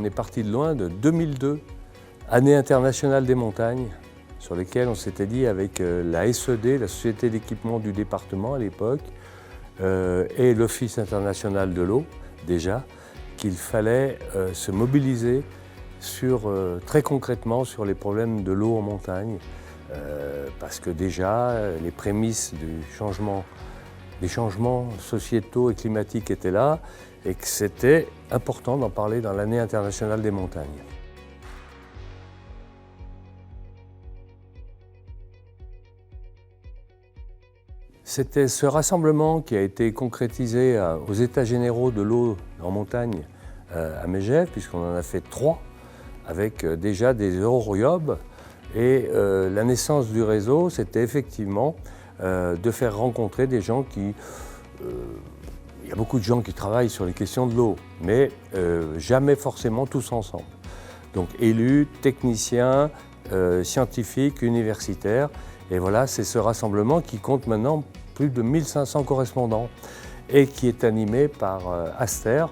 on est parti de loin, de 2002, année internationale des montagnes, sur lesquelles on s'était dit avec la SED, la Société d'équipement du département à l'époque, et l'Office international de l'eau, déjà, qu'il fallait se mobiliser très concrètement sur les problèmes de l'eau en montagne, parce que déjà, les prémices des changements sociétaux et climatiques étaient là, et que c'était important d'en parler dans l'année internationale des montagnes. C'était ce rassemblement qui a été concrétisé aux États généraux de l'eau en montagne à Megève, puisqu'on en a fait 3, avec déjà des EuroRIOB. Et la naissance du réseau, c'était effectivement de faire rencontrer des gens qui... il y a beaucoup de gens qui travaillent sur les questions de l'eau, mais jamais forcément tous ensemble. Donc élus, techniciens, scientifiques, universitaires. Et voilà, c'est ce rassemblement qui compte maintenant plus de 1500 correspondants et qui est animé par Aster,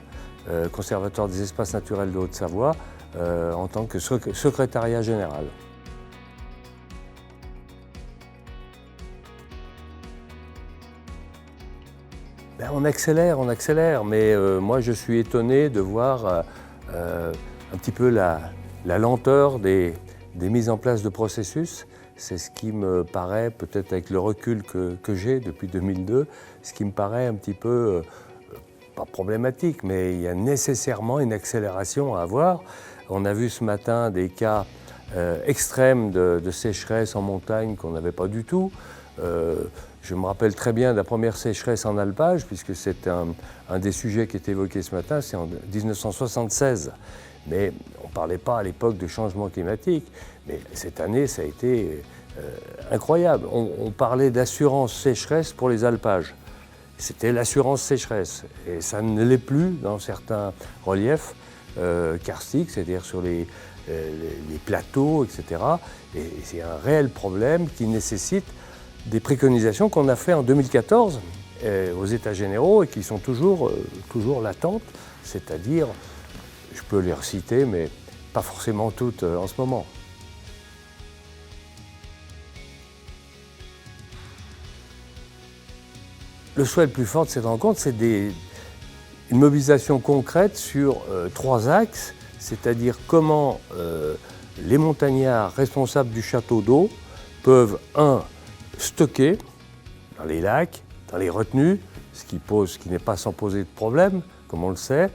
conservateur des espaces naturels de Haute-Savoie, en tant que secrétariat général. On accélère, mais moi je suis étonné de voir un petit peu la lenteur des mises en place de processus. C'est ce qui me paraît, peut-être avec le recul que j'ai depuis 2002, ce qui me paraît un petit peu, pas problématique, mais il y a nécessairement une accélération à avoir. On a vu ce matin des cas extrêmes de sécheresse en montagne qu'on n'avait pas du tout. Je me rappelle très bien de la première sécheresse en alpage, puisque c'est un des sujets qui est évoqué ce matin, c'est en 1976. Mais on ne parlait pas à l'époque de changement climatique. Mais cette année, ça a été incroyable. On parlait d'assurance sécheresse pour les alpages. C'était l'assurance sécheresse. Et ça ne l'est plus dans certains reliefs karstiques, c'est-à-dire sur les plateaux, etc. Et c'est un réel problème qui nécessite des préconisations qu'on a fait en 2014 aux États généraux et qui sont toujours latentes, c'est-à-dire, je peux les reciter, mais pas forcément toutes en ce moment. Le souhait le plus fort de cette rencontre, c'est une mobilisation concrète sur 3 axes, c'est-à-dire comment les montagnards responsables du château d'eau peuvent, stocker dans les lacs, dans les retenues, ce qui n'est pas sans poser de problème, comme on le sait,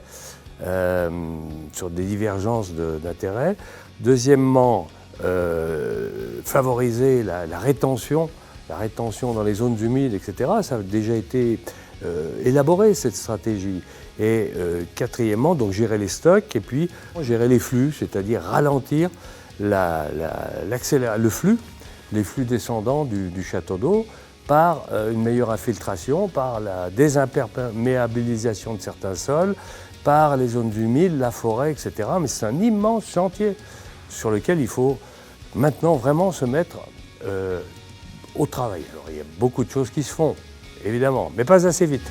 sur des divergences d'intérêts. Deuxièmement, favoriser la rétention dans les zones humides, etc. Ça a déjà été élaboré, cette stratégie. Et quatrièmement, donc gérer les stocks et puis gérer les flux, c'est-à-dire ralentir le flux, les flux descendants du château d'eau par une meilleure infiltration, par la désimperméabilisation de certains sols, par les zones humides, la forêt, etc. Mais c'est un immense chantier sur lequel il faut maintenant vraiment se mettre au travail. Alors il y a beaucoup de choses qui se font, évidemment, mais pas assez vite.